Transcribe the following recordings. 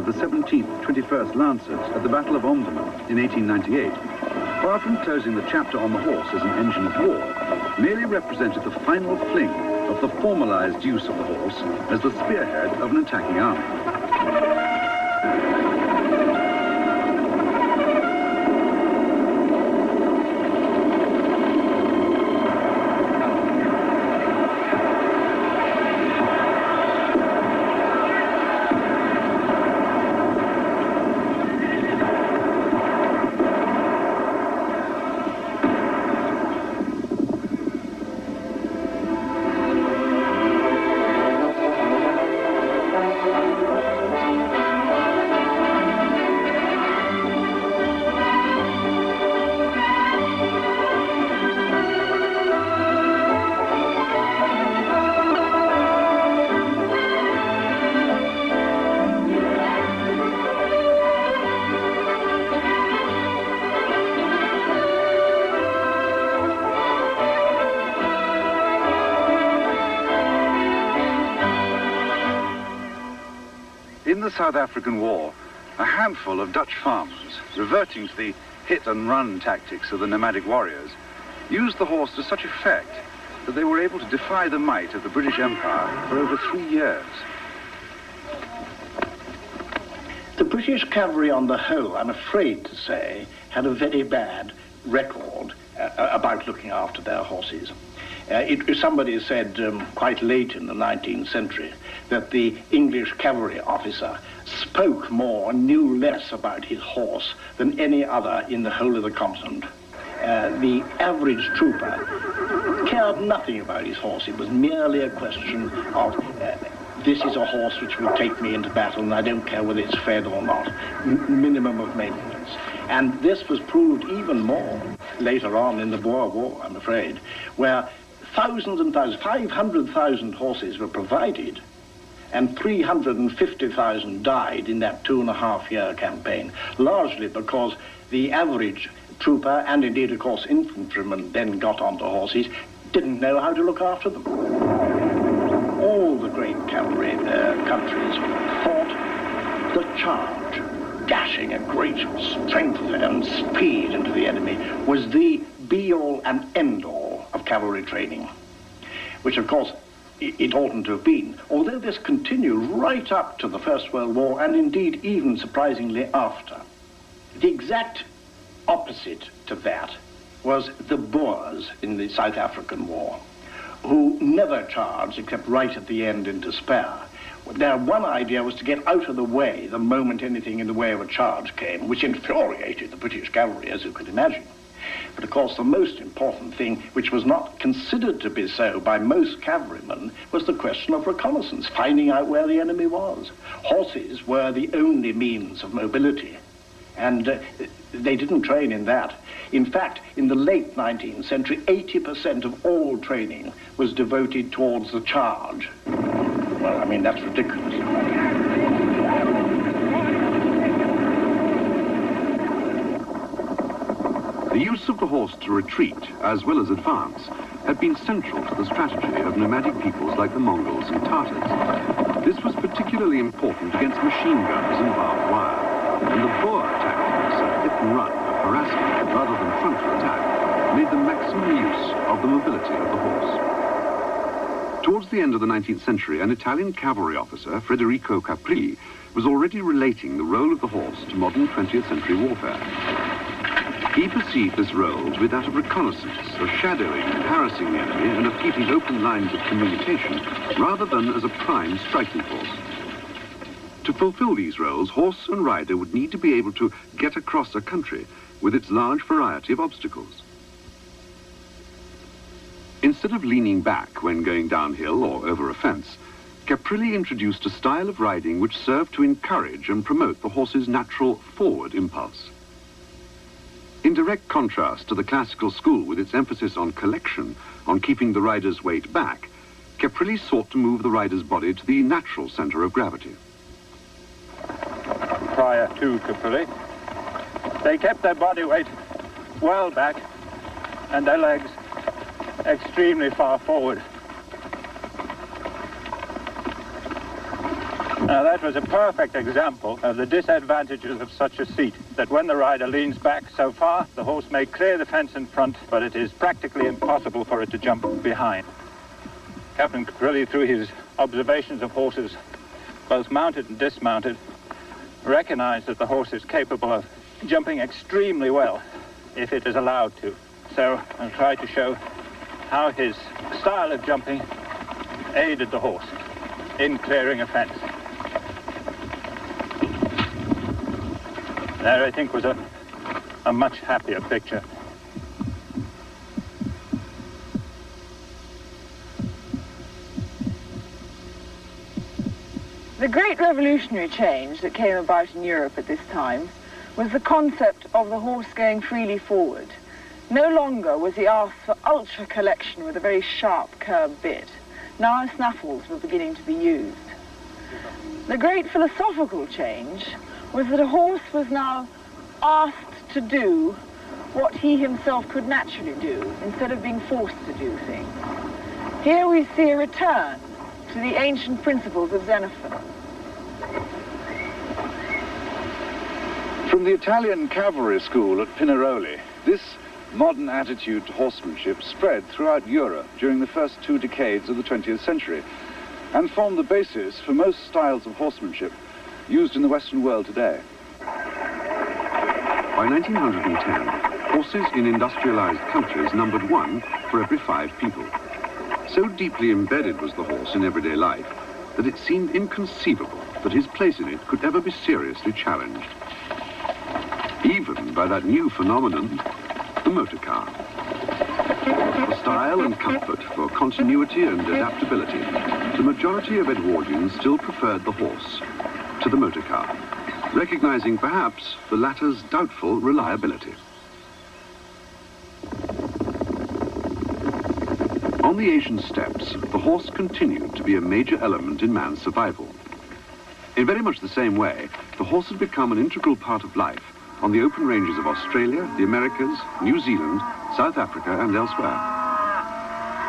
of the 17th 21st Lancers at the Battle of Omdurman in 1898, far from closing the chapter on the horse as an engine of war, merely represented the final fling of the formalized use of the horse as the spearhead of an attacking army. In the South African War, a handful of Dutch farmers, reverting to the hit-and-run tactics of the nomadic warriors, used the horse to such effect that they were able to defy the might of the British Empire for over 3 years. The British cavalry on the whole, I'm afraid to say, had a very bad record about looking after their horses. Somebody said quite late in the 19th century that the English cavalry officer spoke more and knew less about his horse than any other in the whole of the continent. The average trooper cared nothing about his horse. It was merely a question of this is a horse which will take me into battle and I don't care whether it's fed or not. Minimum of maintenance. And this was proved even more later on in the Boer War, I'm afraid, where thousands and thousands, 500,000 horses were provided and 350,000 died in that 2.5-year campaign, largely because the average trooper, and indeed, of course, infantrymen then got onto horses, didn't know how to look after them. All the great cavalry countries thought the charge, dashing a great strength and speed into the enemy, was the be-all and end-all of cavalry training, which, of course, it oughtn't to have been, although this continued right up to the First World War, and indeed even surprisingly after. The exact opposite to that was the Boers in the South African War, who never charged except right at the end in despair. Their one idea was to get out of the way the moment anything in the way of a charge came, which infuriated the British cavalry, as you could imagine. But of course the most important thing, which was not considered to be so by most cavalrymen, was the question of reconnaissance, finding out where the enemy was. Horses were the only means of mobility, and they didn't train in that. In fact, in the late 19th century, 80% of all training was devoted towards the charge. Well, I mean, that's ridiculous. The use of the horse to retreat, as well as advance, had been central to the strategy of nomadic peoples like the Mongols and Tartars. This was particularly important against machine guns and barbed wire, and the Boer tactics of hit and run, of harassment rather than frontal attack, made the maximum use of the mobility of the horse. Towards the end of the 19th century, an Italian cavalry officer, Federico Capri, was already relating the role of the horse to modern 20th century warfare. He perceived this role to be that of reconnaissance, of shadowing and harassing the enemy, and of keeping open lines of communication, rather than as a prime striking force. To fulfill these roles, horse and rider would need to be able to get across a country with its large variety of obstacles. Instead of leaning back when going downhill or over a fence, Caprilli introduced a style of riding which served to encourage and promote the horse's natural forward impulse. In direct contrast to the classical school with its emphasis on collection, on keeping the rider's weight back, Caprilli sought to move the rider's body to the natural center of gravity. Prior to Caprilli, they kept their body weight well back and their legs extremely far forward. Now that was a perfect example of the disadvantages of such a seat, that when the rider leans back so far, the horse may clear the fence in front, but it is practically impossible for it to jump behind. Captain Caprilli, through his observations of horses, both mounted and dismounted, recognized that the horse is capable of jumping extremely well if it is allowed to. So I'll try to show how his style of jumping aided the horse in clearing a fence. There, I think, was a much happier picture. The great revolutionary change that came about in Europe at this time was the concept of the horse going freely forward. No longer was he asked for ultra collection with a very sharp curb bit. Now snaffles were beginning to be used. The great philosophical change was that a horse was now asked to do what he himself could naturally do, instead of being forced to do things. Here we see a return to the ancient principles of Xenophon. From the Italian cavalry school at Pineroli, this modern attitude to horsemanship spread throughout Europe during the first 2 decades of the 20th century and formed the basis for most styles of horsemanship used in the Western world today. By 1910, horses in industrialized countries numbered 1 for every 5 people. So deeply embedded was the horse in everyday life that it seemed inconceivable that his place in it could ever be seriously challenged. Even by that new phenomenon, the motor car. For style and comfort, for continuity and adaptability, the majority of Edwardians still preferred the horse to the motor car, recognizing perhaps the latter's doubtful reliability. On the Asian steppes, the horse continued to be a major element in man's survival. In very much the same way, the horse had become an integral part of life on the open ranges of Australia, the Americas, New Zealand, South Africa, and elsewhere.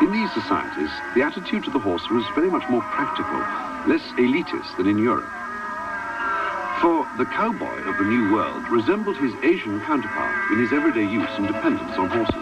In these societies, the attitude to the horse was very much more practical, less elitist than in Europe. For the cowboy of the New World resembled his Asian counterpart in his everyday use and dependence on horses.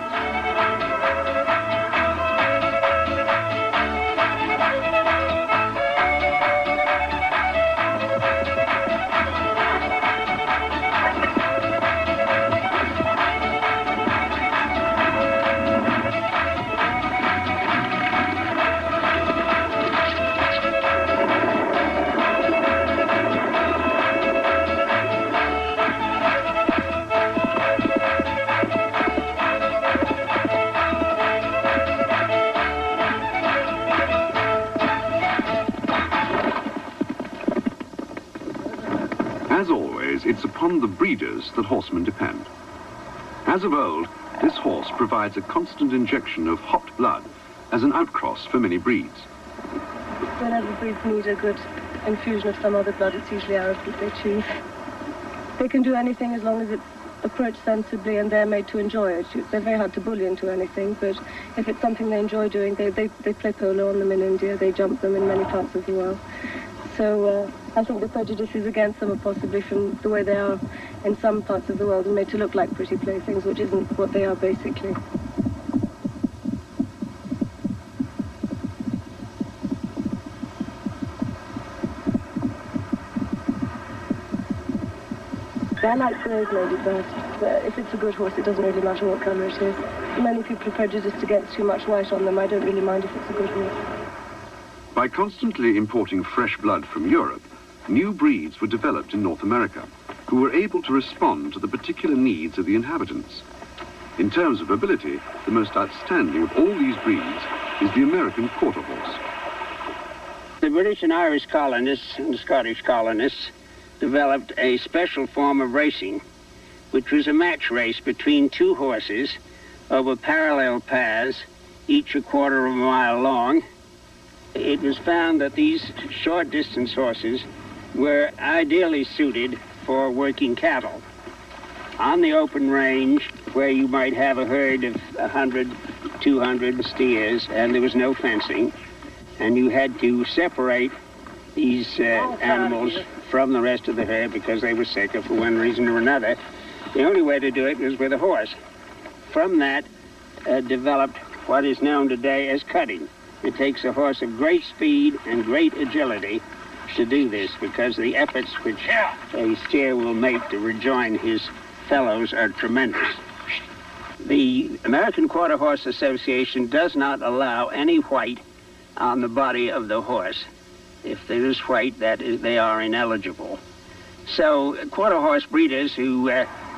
As always, it's upon the breeders that horsemen depend. As of old, this horse provides a constant injection of hot blood as an outcross for many breeds. Whenever breeds need a good infusion of some other blood, it's usually Arabs that they choose. They can do anything as long as it's approached sensibly and they're made to enjoy it. They're very hard to bully into anything, but if it's something they enjoy doing, they play polo on them in India, they jump them in many parts of the world. So I think the prejudices against them are possibly from the way they are in some parts of the world and made to look like pretty playthings, which isn't what they are basically. I like Grey's Lady best, but if it's a good horse, it doesn't really matter what colour it is. Many people are prejudiced against too much white on them. I don't really mind if it's a good horse. By constantly importing fresh blood from Europe, new breeds were developed in North America, who were able to respond to the particular needs of the inhabitants. In terms of ability, the most outstanding of all these breeds is the American quarter horse. The British and Irish colonists and the Scottish colonists developed a special form of racing, which was a match race between 2 horses over parallel paths, each a quarter of a mile long. It was found that these short-distance horses were ideally suited for working cattle. On the open range, where you might have a herd of 100, 200 steers, and there was no fencing, and you had to separate these animals from the rest of the herd because they were sicker for one reason or another. The only way to do it was with a horse. From that developed what is known today as cutting. It takes a horse of great speed and great agility to do this because the efforts which a steer will make to rejoin his fellows are tremendous. The American Quarter Horse Association does not allow any white on the body of the horse. If there is white, they are ineligible. So quarter horse breeders who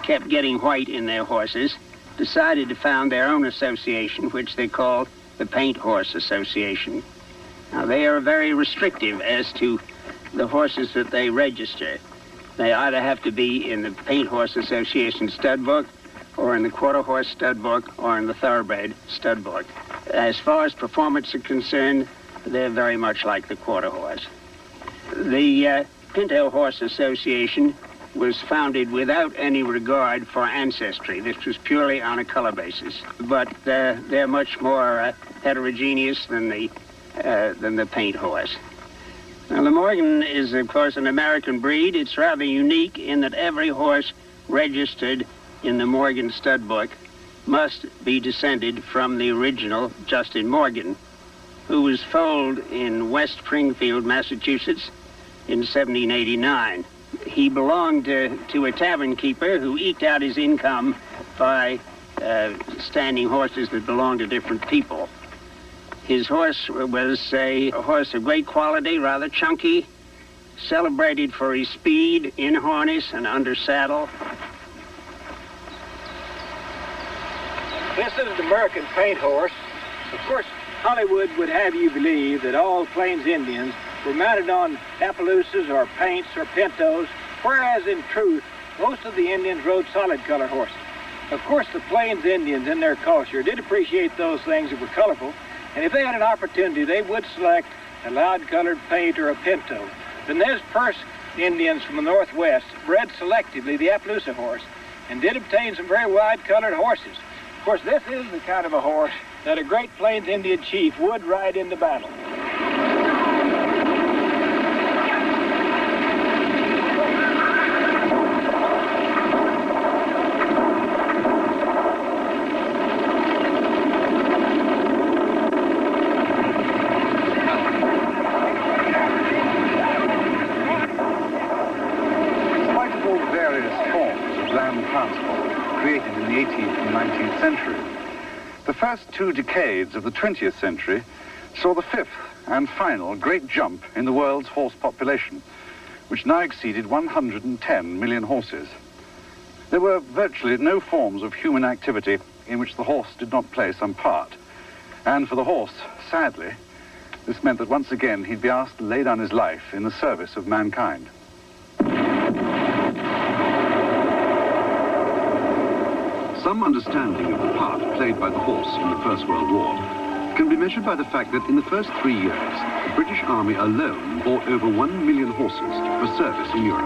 kept getting white in their horses decided to found their own association, which they called the Paint Horse Association. Now, they are very restrictive as to the horses that they register. They either have to be in the Paint Horse Association stud book, or in the Quarter Horse stud book, or in the Thoroughbred stud book. As far as performance is concerned, they're very much like the Quarter Horse. The Pinto Horse Association was founded without any regard for ancestry. This was purely on a color basis. But they're much more heterogeneous than the Paint Horse. Now, the Morgan is, of course, an American breed. It's rather unique in that every horse registered in the Morgan stud book must be descended from the original Justin Morgan, who was foaled in West Springfield, Massachusetts in 1789. He belonged to a tavern keeper who eked out his income by standing horses that belonged to different people. His horse was a horse of great quality, rather chunky, celebrated for his speed in harness and under saddle. This is the American Paint Horse. Of course, Hollywood would have you believe that all Plains Indians were mounted on Appaloosas or Paints or Pintos, whereas in truth, most of the Indians rode solid color horses. Of course, the Plains Indians in their culture did appreciate those things that were colorful, and if they had an opportunity, they would select a loud-colored Paint or a Pinto. Then there's Purse Indians from the Northwest bred selectively the Appaloosa horse and did obtain some very wide-colored horses. Of course, this is the kind of a horse that a great Plains Indian chief would ride into battle. Created in the 18th and 19th century. The first 2 decades of the 20th century saw the 5th and final great jump in the world's horse population, which now exceeded 110 million horses. There were virtually no forms of human activity in which the horse did not play some part. And for the horse, sadly, this meant that once again he'd be asked to lay down his life in the service of mankind. Some understanding of the part played by the horse in the First World War can be measured by the fact that in the first 3 years, the British Army alone bought over 1 million horses for service in Europe.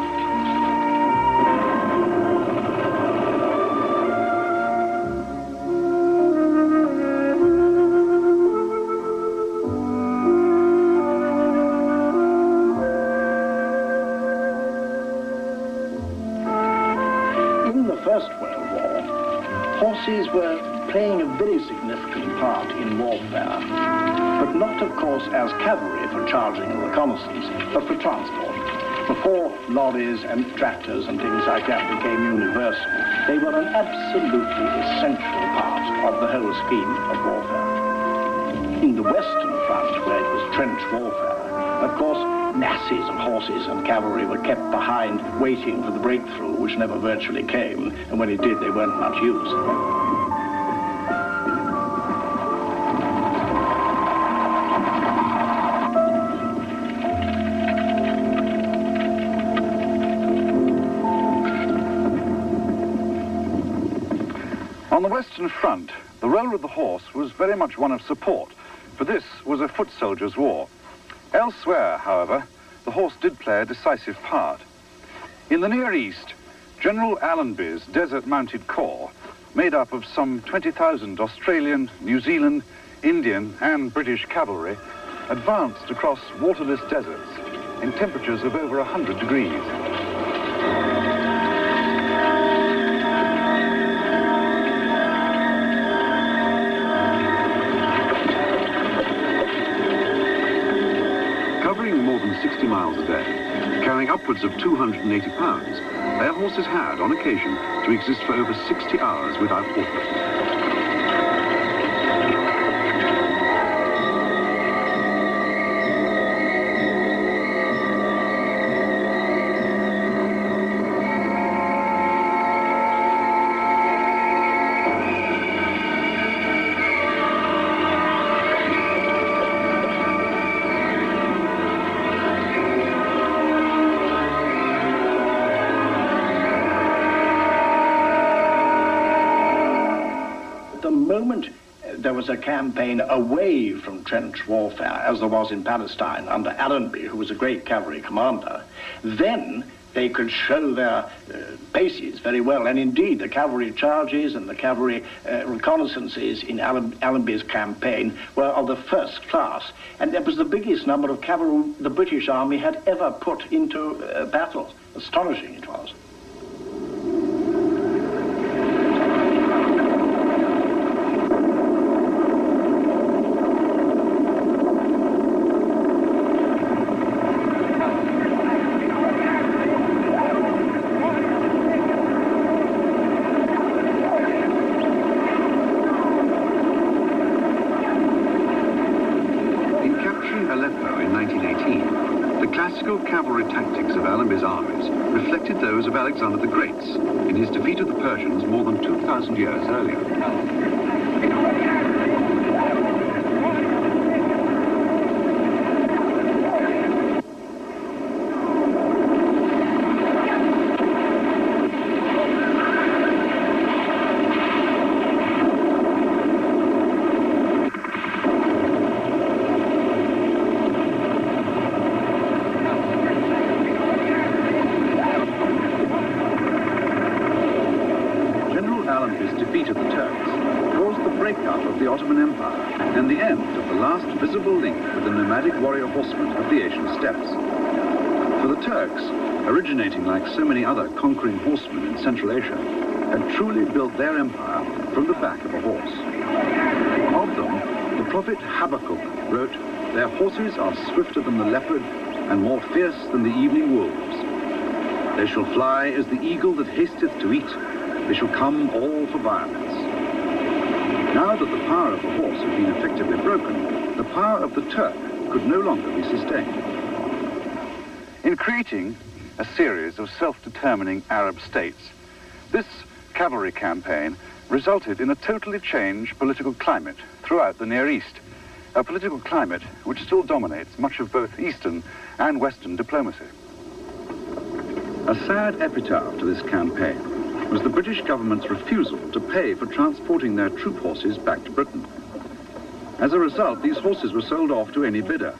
In the First World War, horses were playing a very significant part in warfare, but not, of course, as cavalry for charging and reconnaissance, but for transport. Before lorries and tractors and things like that became universal, they were an absolutely essential part of the whole scheme of warfare. In the Western Front, where it was trench warfare, of course, masses of horses and cavalry were kept behind, waiting for the breakthrough, which never virtually came, and when it did, they weren't much use. On the Western Front, the role of the horse was very much one of support, for this was a foot soldiers' war. Elsewhere, however, the horse did play a decisive part. In the Near East, General Allenby's desert-mounted corps, made up of some 20,000 Australian, New Zealand, Indian and British cavalry, advanced across waterless deserts, in temperatures of over 100 degrees. Covering more than 60 miles a day, carrying upwards of 280 pounds, their horses had, on occasion, to exist for over 60 hours without water. There was a campaign away from trench warfare, as there was in Palestine under Allenby, who was a great cavalry commander. Then they could show their bases very well, and indeed the cavalry charges and the cavalry reconnaissances in Allenby's campaign were of the first class, and that was the biggest number of cavalry the British Army had ever put into battle. Astonishing it was. Cavalry tactics of Allenby's armies reflected those of Alexander the Great's in his defeat of the Persians more than 2,000 years earlier. Defeat of the Turks caused the breakup of the Ottoman Empire and the end of the last visible link with the nomadic warrior horsemen of the Asian steppes. For the Turks, originating like so many other conquering horsemen in Central Asia, had truly built their empire from the back of a horse. Of them, the prophet Habakkuk wrote, "Their horses are swifter than the leopard and more fierce than the evening wolves. They shall fly as the eagle that hasteth to eat. They shall come all for violence." Now that the power of the horse had been effectively broken, the power of the Turk could no longer be sustained. In creating a series of self-determining Arab states, this cavalry campaign resulted in a totally changed political climate throughout the Near East, a political climate which still dominates much of both Eastern and Western diplomacy. A sad epitaph to this campaign was the British government's refusal to pay for transporting their troop horses back to Britain. As a result, these horses were sold off to any bidder,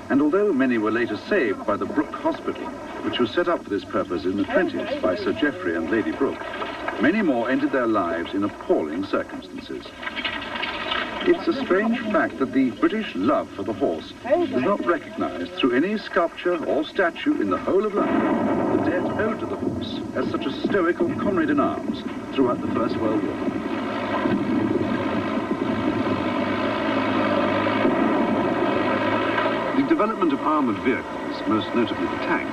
and although many were later saved by the Brooke Hospital, which was set up for this purpose in the 20s by Sir Geoffrey and Lady Brooke, many more ended their lives in appalling circumstances. It's a strange fact that the British love for the horse is not recognized through any sculpture or statue in the whole of London. The debt owed to the horse as such a stoical comrade in arms throughout the First World War. The development of armoured vehicles, most notably the tank,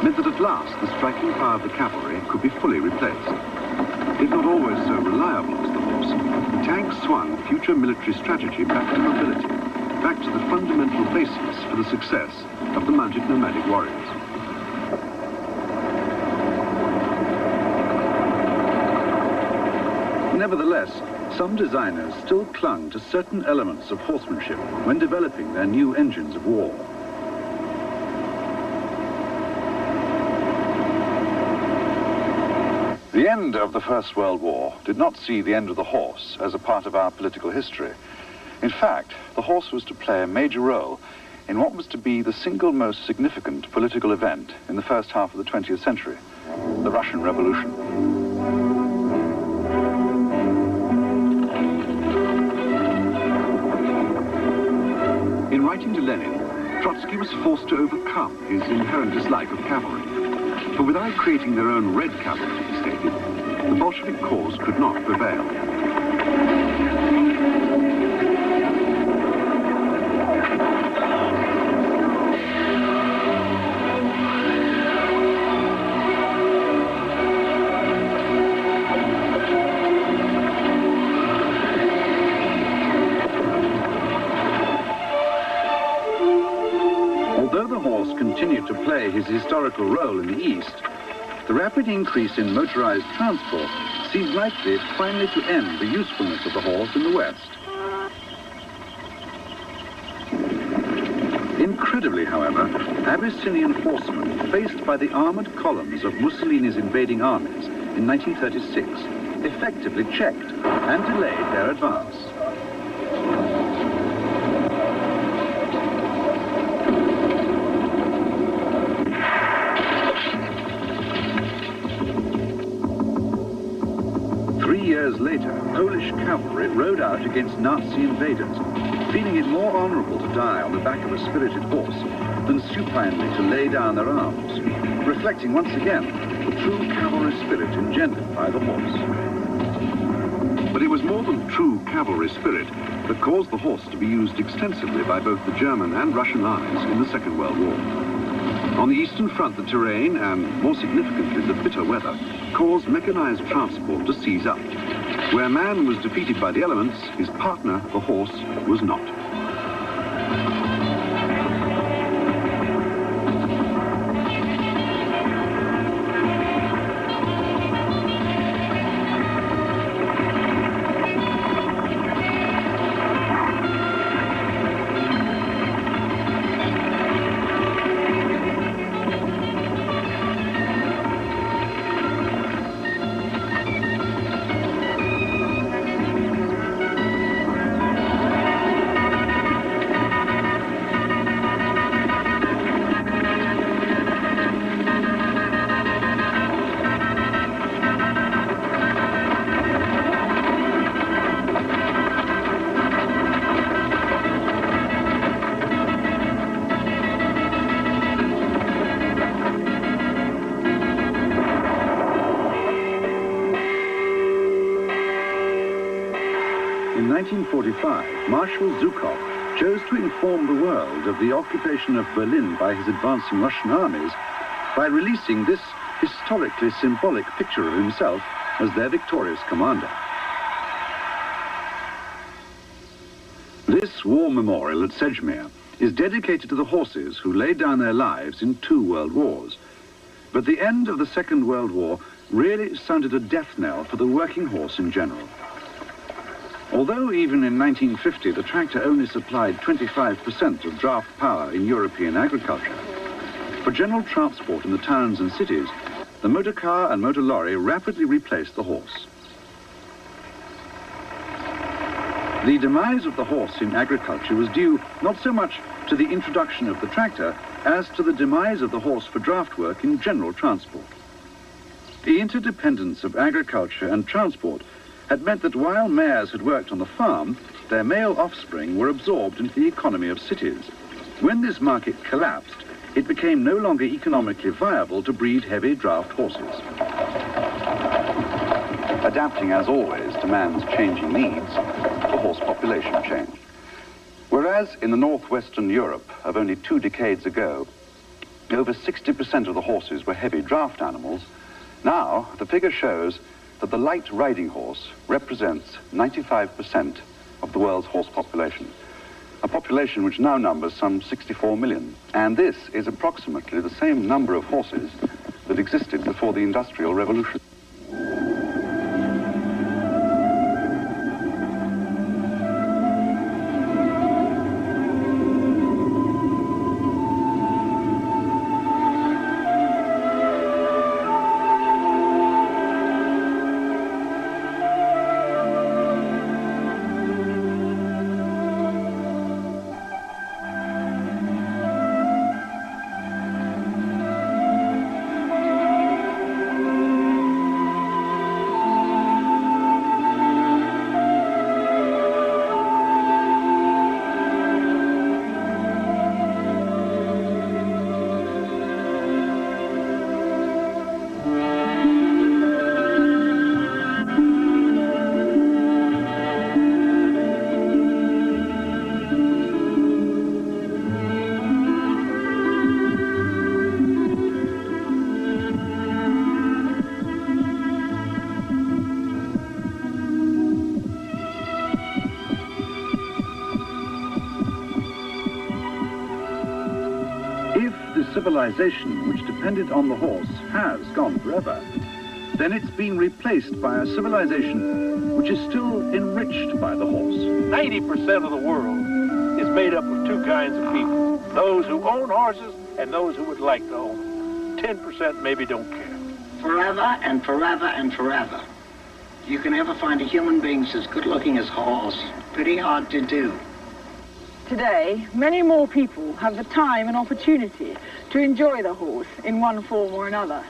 meant that at last the striking power of the cavalry could be fully replaced. If not always so reliable as the horse, the tank swung future military strategy back to mobility, back to the fundamental basis for the success of the mounted nomadic warriors. Nevertheless, some designers still clung to certain elements of horsemanship when developing their new engines of war. The end of the First World War did not see the end of the horse as a part of our political history. In fact, the horse was to play a major role in what was to be the single most significant political event in the first half of the 20th century, the Russian Revolution. In writing to Lenin, Trotsky was forced to overcome his inherent dislike of cavalry. For without creating their own red cavalry, he stated, the Bolshevik cause could not prevail. Although the horse continued to play his historical role in the East, the rapid increase in motorized transport seemed likely finally to end the usefulness of the horse in the West. Incredibly, however, Abyssinian horsemen faced by the armored columns of Mussolini's invading armies in 1936 effectively checked and delayed their advance. Years later, Polish cavalry rode out against Nazi invaders, feeling it more honorable to die on the back of a spirited horse than supinely to lay down their arms, reflecting once again the true cavalry spirit engendered by the horse. But it was more than true cavalry spirit that caused the horse to be used extensively by both the German and Russian armies in the Second World War. On the Eastern Front, the terrain and, more significantly, the bitter weather caused mechanized transport to seize up. Where man was defeated by the elements, his partner, the horse, was not. In 1945, Marshal Zhukov chose to inform the world of the occupation of Berlin by his advancing Russian armies by releasing this historically symbolic picture of himself as their victorious commander. This war memorial at Sejmir is dedicated to the horses who laid down their lives in 2 world wars. But the end of the Second World War really sounded a death knell for the working horse in general. Although even in 1950 the tractor only supplied 25% of draft power in European agriculture, for general transport in the towns and cities, the motor car and motor lorry rapidly replaced the horse. The demise of the horse in agriculture was due not so much to the introduction of the tractor as to the demise of the horse for draft work in general transport. The interdependence of agriculture and transport had meant that while mares had worked on the farm, their male offspring were absorbed into the economy of cities. When this market collapsed, it became no longer economically viable to breed heavy draft horses. Adapting, as always, to man's changing needs, the horse population changed. Whereas in the northwestern Europe of only 2 decades ago, over 60% of the horses were heavy draft animals, now the figure shows that the light riding horse represents 95% of the world's horse population, a population which now numbers some 64 million. And this is approximately the same number of horses that existed before the Industrial Revolution. civilization which depended on the horse has gone forever, then it's been replaced by a civilization which is still enriched by the horse. 90% of the world is made up of two kinds of people. Those who own horses and those who would like to own them. 10% maybe don't care. Forever and forever and forever. You can never find a human being as good looking as a horse. Pretty hard to do. Today, many more people have the time and opportunity to enjoy the horse in one form or another.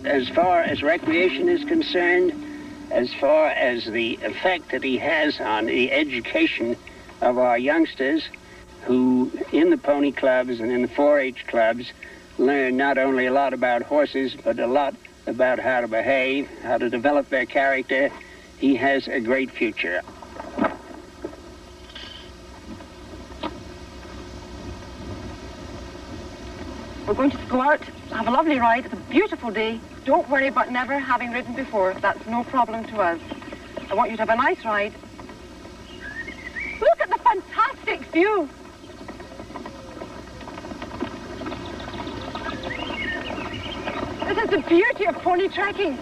As far as recreation is concerned, as far as the effect that he has on the education of our youngsters who, in the pony clubs and in the 4-H clubs, learn not only a lot about horses, but a lot about how to behave, how to develop their character, he has a great future. We're going to go out, have a lovely ride. It's a beautiful day. Don't worry about never having ridden before. That's no problem to us. I want you to have a nice ride. Look at the fantastic view. This is the beauty of pony trekking.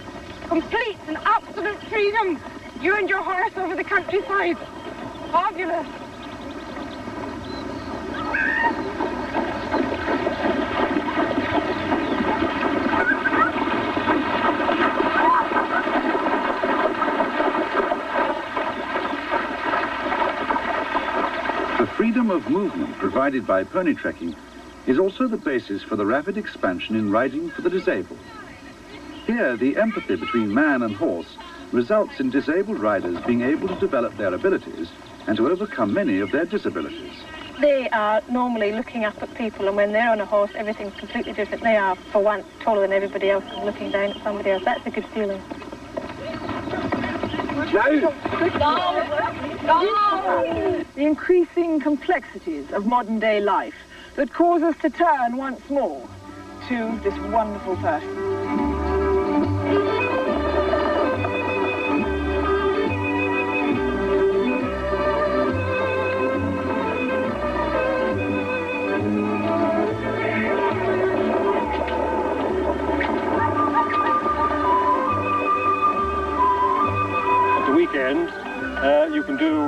Complete and absolute freedom. You and your horse over the countryside. Fabulous. The freedom of movement provided by pony trekking is also the basis for the rapid expansion in riding for the disabled. Here, the empathy between man and horse results in disabled riders being able to develop their abilities and to overcome many of their disabilities. They are normally looking up at people, and when they're on a horse, everything's completely different. They are, for once, taller than everybody else and looking down at somebody else. That's a good feeling. The increasing complexities of modern-day life that cause us to turn once more to this wonderful person. Weekends, you can do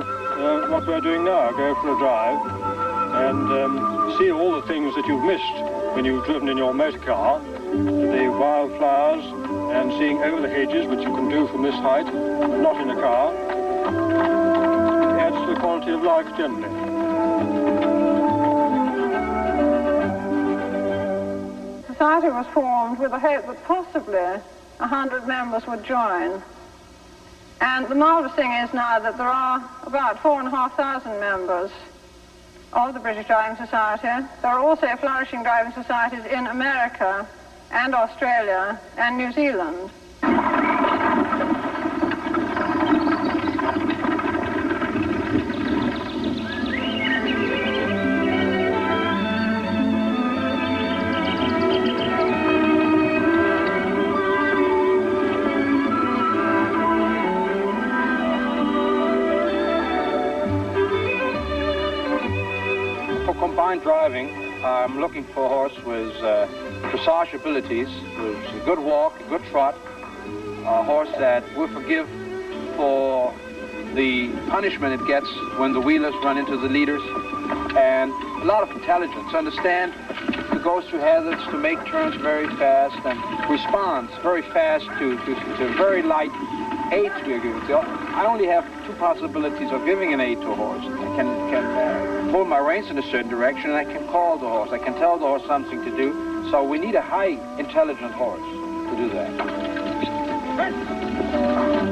what we're doing now, go for a drive and see all the things that you've missed when you've driven in your motor car, the wildflowers and seeing over the hedges, which you can do from this height, not in a car. It adds to the quality of life generally. Society was formed with the hope that possibly 100 members would join. And the marvellous thing is now that there are about 4,500 members of the British Driving Society. There are also flourishing driving societies in America and Australia and New Zealand. Driving, I'm looking for a horse with dressage abilities, with a good walk, a good trot, a horse that will forgive for the punishment it gets when the wheelers run into the leaders, and a lot of intelligence, understand to go through hazards, to make turns very fast, and responds very fast to very light aids we are giving. So I only have two possibilities of giving an aid to a horse. I can pull my reins in a certain direction, and I can call the horse. I can tell the horse something to do. So we need a high intelligent horse to do that.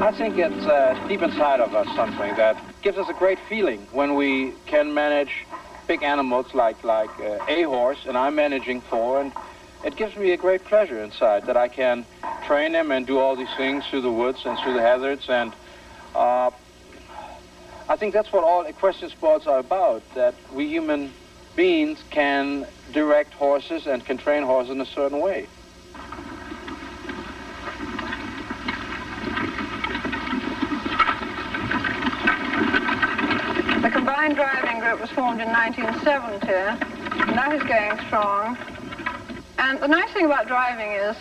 I think it's deep inside of us something that gives us a great feeling when we can manage big animals like a horse, and I'm managing 4, and it gives me a great pleasure inside that I can train him and do all these things through the woods and through the hazards, and I think that's what all equestrian sports are about, that we human beings can direct horses and can train horses in a certain way. The Combined Driving Group was formed in 1970, and that is going strong. And the nice thing about driving is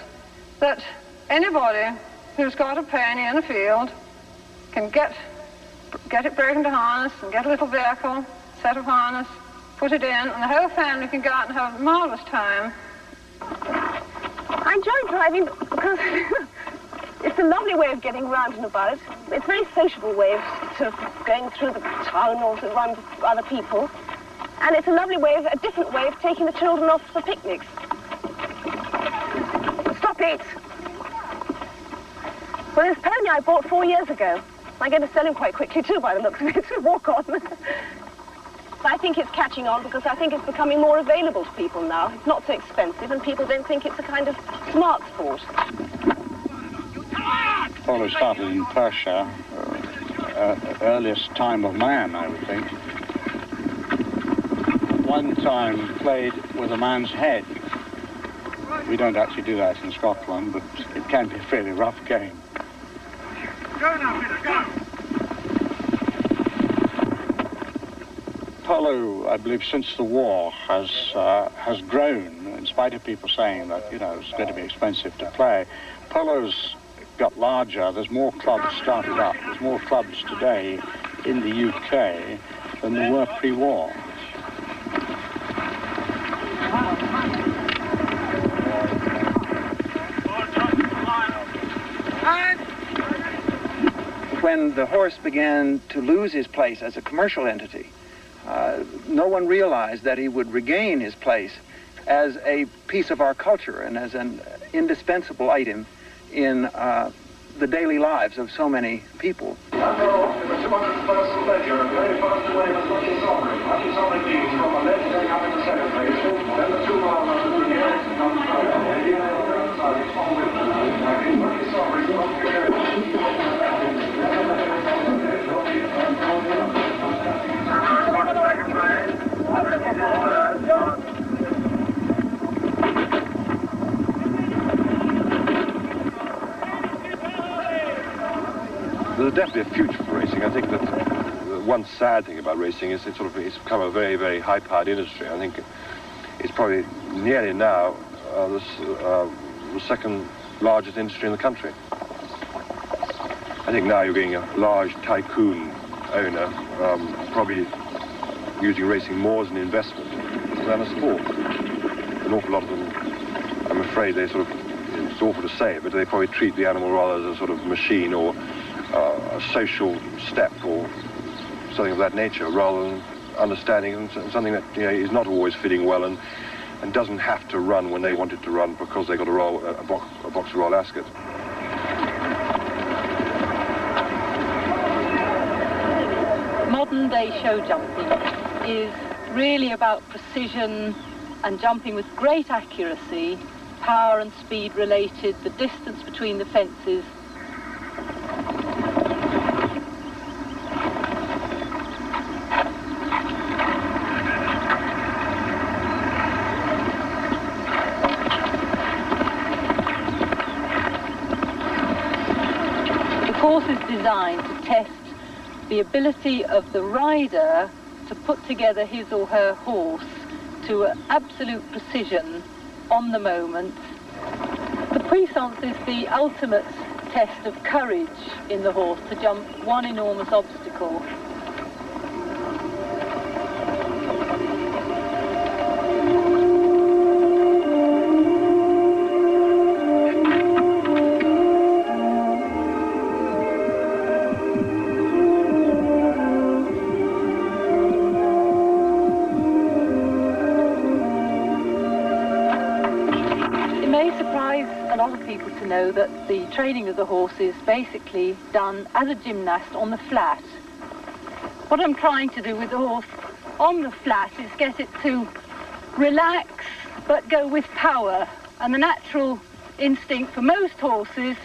that anybody who's got a pony in a field can get it broken to harness and get a little vehicle, set of harness, put it in, and the whole family can go out and have a marvelous time. I enjoy driving because it's a lovely way of getting around and about. It's a very sociable way of sort of going through the town or to run with other people. And it's a lovely way a different way of taking the children off for picnics. Stop it! Well, this pony I bought 4 years ago. I'm going to sell him quite quickly, too, by the looks of it, to walk on. But I think it's catching on because I think it's becoming more available to people now. It's not so expensive, and people don't think it's a kind of smart sport. Polo started in Persia, earliest time of man, I would think. One time played with a man's head. We don't actually do that in Scotland, but it can be a fairly rough game. Go now, Peter, go! Polo, I believe, since the war has grown, in spite of people saying that, you know, it's going to be expensive to play. Polo's got larger. There's more clubs started up. There's more clubs today in the UK than there were pre-war. When the horse began to lose his place as a commercial entity, no one realized that he would regain his place as a piece of our culture and as an indispensable item in the daily lives of so many people. definitely a future for racing. I think that one sad thing about racing is it's become a very, very high-powered industry. I think it's probably nearly now the second largest industry in the country. I think now you're getting a large tycoon owner, probably using racing more as an investment than a sport. An awful lot of them, I'm afraid, they sort of, it's awful to say, but they probably treat the animal rather as a sort of machine or a social step or something of that nature, rather than understanding something that is not always fitting well and doesn't have to run when they want it to run because they got a box of royal ascot. Modern day show jumping is really about precision and jumping with great accuracy, power and speed related, the distance between the fences. The course is designed to test the ability of the rider to put together his or her horse to absolute precision on the moment. The puissance is the ultimate test of courage in the horse to jump one enormous obstacle. People to know that the training of the horse is basically done as a gymnast on the flat. What I'm trying to do with the horse on the flat is get it to relax but go with power. And the natural instinct for most horses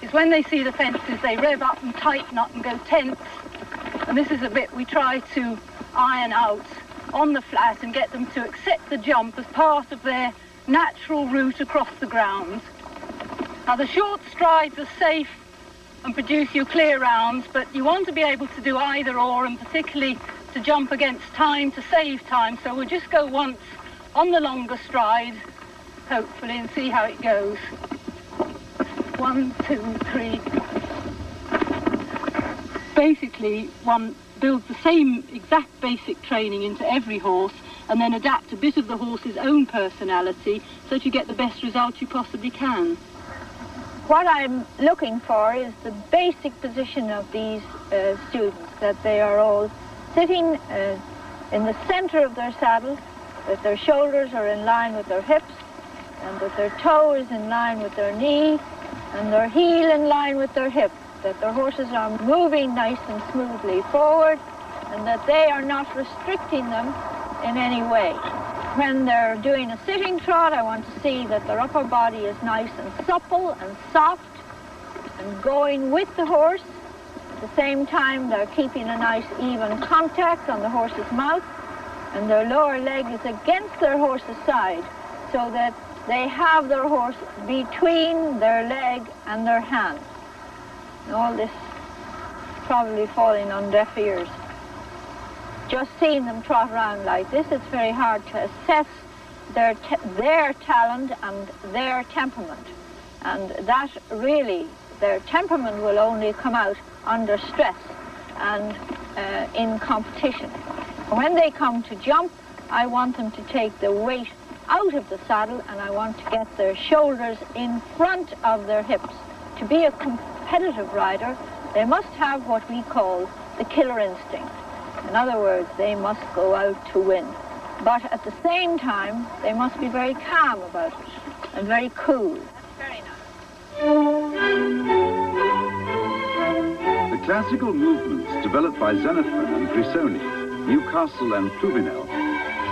is when they see the fences they rev up and tighten up and go tense. And this is a bit we try to iron out on the flat and get them to accept the jump as part of their natural route across the ground. Now, the short strides are safe and produce you clear rounds, but you want to be able to do either or, and particularly to jump against time to save time. So we'll just go once on the longer stride, hopefully, and see how it goes. 1, 2, 3. Basically, one builds the same exact basic training into every horse and then adapt a bit of the horse's own personality so that you get the best result you possibly can. What I'm looking for is the basic position of these students, that they are all sitting in the center of their saddle, that their shoulders are in line with their hips, and that their toe is in line with their knee, and their heel in line with their hip, that their horses are moving nice and smoothly forward, and that they are not restricting them in any way. When they're doing a sitting trot, I want to see that their upper body is nice and supple and soft and going with the horse. At the same time, they're keeping a nice even contact on the horse's mouth, and their lower leg is against their horse's side so that they have their horse between their leg and their hand. And all this is probably falling on deaf ears. Just seeing them trot around like this, it's very hard to assess their talent and their temperament. And that really, their temperament will only come out under stress and in competition. When they come to jump, I want them to take the weight out of the saddle, and I want to get their shoulders in front of their hips. To be a competitive rider, they must have what we call the killer instinct. In other words, they must go out to win. But at the same time, they must be very calm about it and very cool. That's very nice. The classical movements developed by Xenophon and Grisoni, Newcastle and Pluvinel,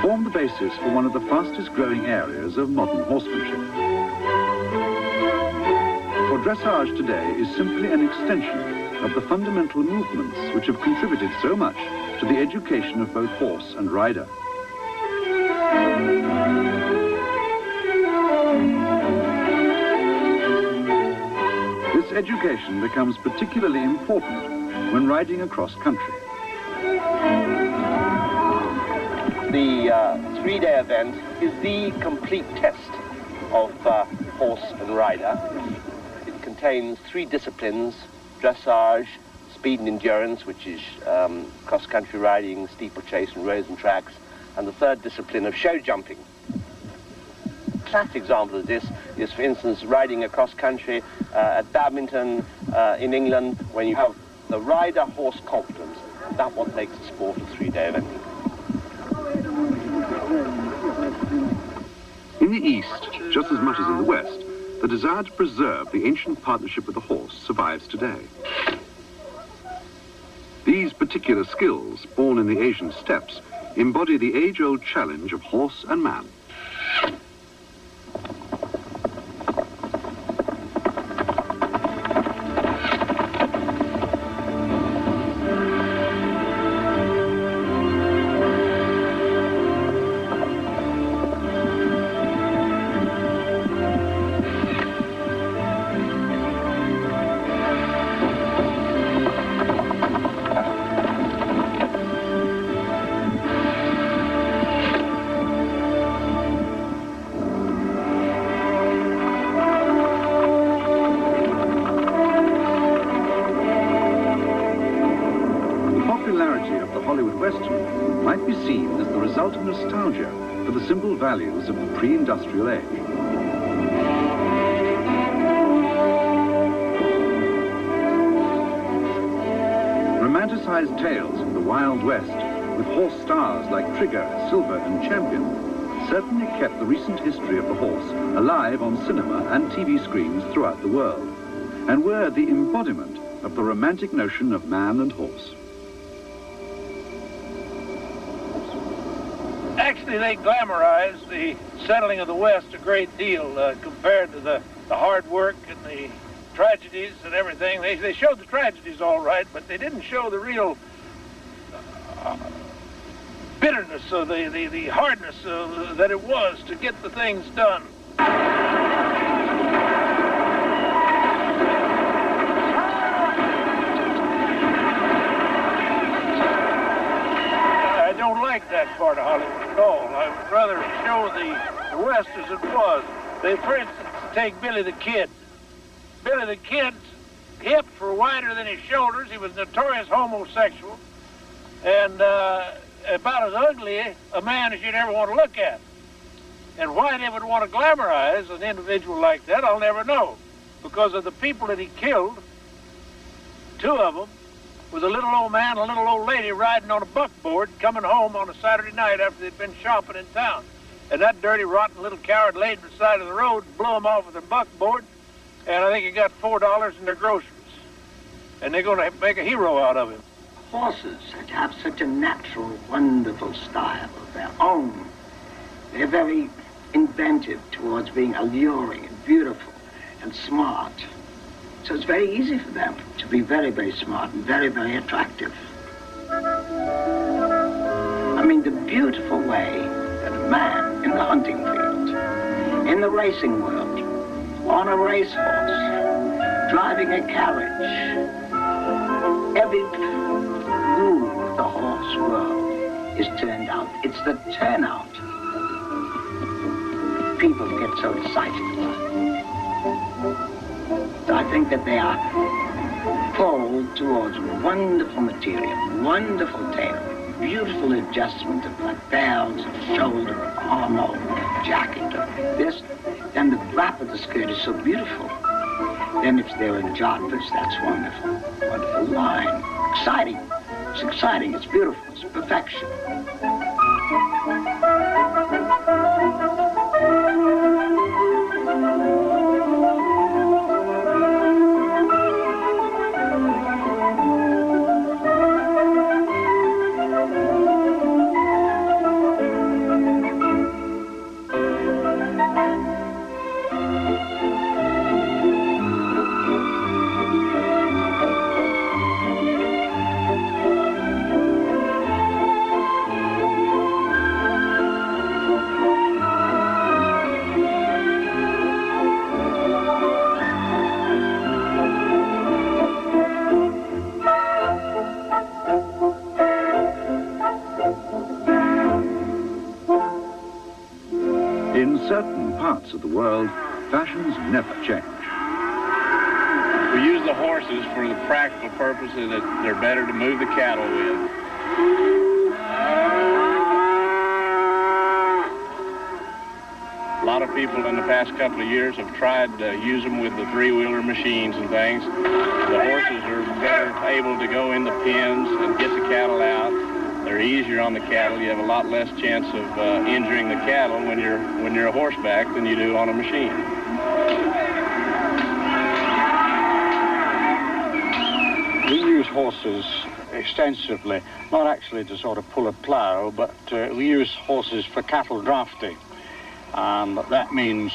form the basis for one of the fastest growing areas of modern horsemanship. For dressage today is simply an extension of the fundamental movements which have contributed so much to the education of both horse and rider. This education becomes particularly important when riding across country. The three-day event is the complete test of horse and rider. It contains three disciplines: dressage, speed and endurance, which is cross-country riding, steeplechase and roads and tracks, and the third discipline of show jumping. A classic example of this is, for instance, riding across country at Badminton in England, when you have the rider-horse confidence. That's what makes the sport a three-day event. In the East, just as much as in the West, the desire to preserve the ancient partnership with the horse survives today. These particular skills, born in the Asian steppes, embody the age-old challenge of horse and man. Might be seen as the result of nostalgia for the simple values of the pre-industrial age. Romanticized tales of the Wild West, with horse stars like Trigger, Silver and Champion, certainly kept the recent history of the horse alive on cinema and TV screens throughout the world, and were the embodiment of the romantic notion of man and horse. Actually, they glamorized the settling of the West a great deal compared to the hard work and the tragedies and everything. They showed the tragedies all right, but they didn't show the real bitterness of the hardness that it was to get the things done. I don't like that part of Hollywood at all. I would rather show the West as it was. They, for instance, take Billy the Kid. Billy the Kid's hips were wider than his shoulders. He was notorious homosexual and about as ugly a man as you'd ever want to look at. And why they would want to glamorize an individual like that, I'll never know. Because of the people that he killed, two of them, was a little old man and a little old lady riding on a buckboard coming home on a Saturday night after they'd been shopping in town. And that dirty, rotten little coward laid on the side of the road and blew them off with their buckboard. And I think he got $4 in their groceries. And they're going to make a hero out of him. Horses have such a natural, wonderful style of their own. They're very inventive towards being alluring and beautiful and smart. So it's very easy for them to be very, very smart and very, very attractive. I mean, the beautiful way that a man in the hunting field, in the racing world, on a racehorse, driving a carriage, every move of the horse world is turned out. It's the turnout people get so excited about. So I think that they are pulled towards wonderful material, wonderful tailoring, beautiful adjustment of lapels, of shoulder, of armor, of jacket, of this. Then the flap of the skirt is so beautiful. Then if they're in jodhpurs, that's wonderful. Wonderful line. Exciting. It's exciting. It's beautiful. It's perfection. In certain parts of the world, fashions never change. We use the horses for the practical purposes that they're better to move the cattle with. A lot of people in the past couple of years have tried to use them with the three-wheeler machines and things. The horses are better able to go in the pens and get the cattle out. They're easier on the cattle. You have a lot less chance of injuring the cattle when you're a horseback than you do on a machine. We use horses extensively, not actually to sort of pull a plough, but we use horses for cattle drafting. And that means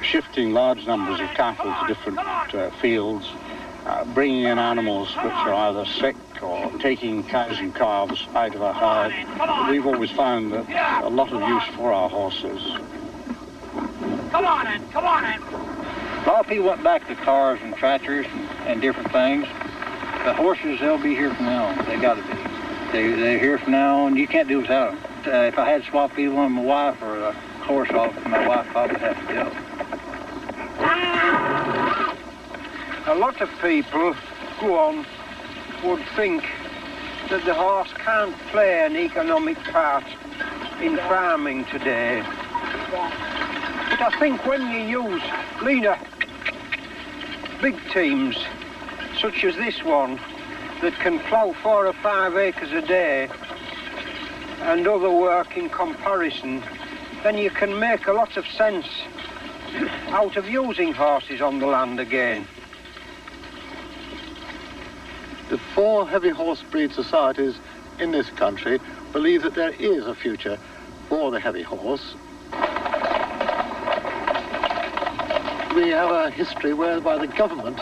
shifting large numbers of cattle to different fields, bringing in animals which are either sick or taking cows and calves out of our herd. We've always found that a lot of use for our horses. Come on in, come on in. A lot of people went back to cars and tractors and different things. The horses, they'll be here from now on. They got to be. They're here from now on. You can't do without them. If I had to swap either one of my wife or a horse off, my wife probably have to go. A lot of people go on would think that the horse can't play an economic part in farming today. But I think when you use leaner, big teams, such as this one, that can plough 4 or 5 acres a day, and other work in comparison, then you can make a lot of sense out of using horses on the land again. The 4 heavy horse breed societies in this country believe that there is a future for the heavy horse. We have a history whereby the government,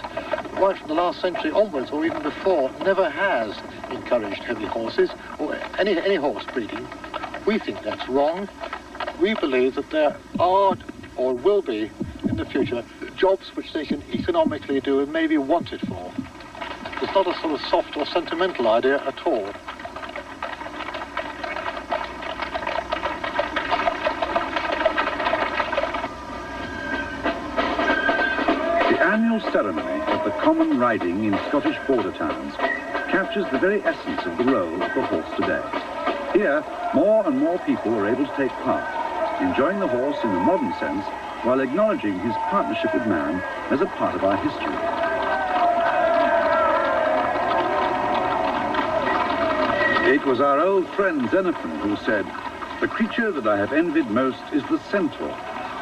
right from the last century onwards, or even before, never has encouraged heavy horses or any horse breeding. We think that's wrong. We believe that there are, or will be, in the future, jobs which they can economically do and maybe wanted for. It's not a sort of soft or sentimental idea at all. The annual ceremony of the common riding in Scottish border towns captures the very essence of the role of the horse today. Here, more and more people are able to take part, enjoying the horse in the modern sense while acknowledging his partnership with man as a part of our history. It was our old friend Xenophon who said, "The creature that I have envied most is the centaur,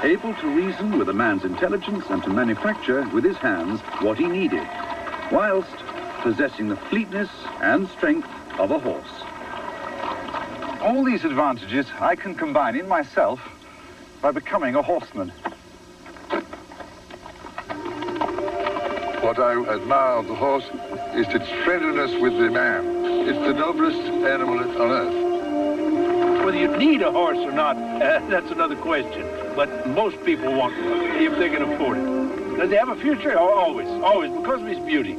able to reason with a man's intelligence and to manufacture with his hands what he needed, whilst possessing the fleetness and strength of a horse." All these advantages I can combine in myself by becoming a horseman. What I admire of the horse is its friendliness with the man. It's the noblest animal on earth. Whether you need a horse or not, that's another question. But most people want one, if they can afford it. Does he have a future? Oh, always, always, because of his beauty.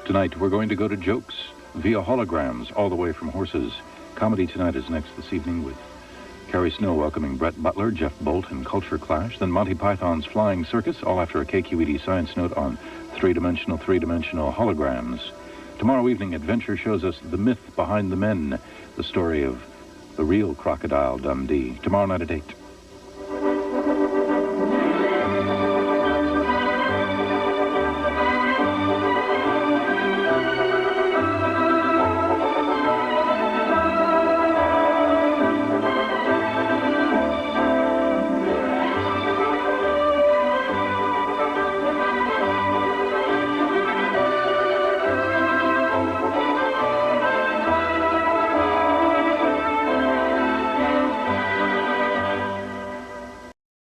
Tonight, we're going to go to jokes via holograms all the way from horses. Comedy Tonight is next this evening with Carrie Snow welcoming Brett Butler, Jeff Bolt, and Culture Clash. Then Monty Python's Flying Circus, all after a KQED science note on three-dimensional holograms. Tomorrow evening, Adventure shows us the myth behind the men, the story of the real Crocodile Dundee. Tomorrow night at 8.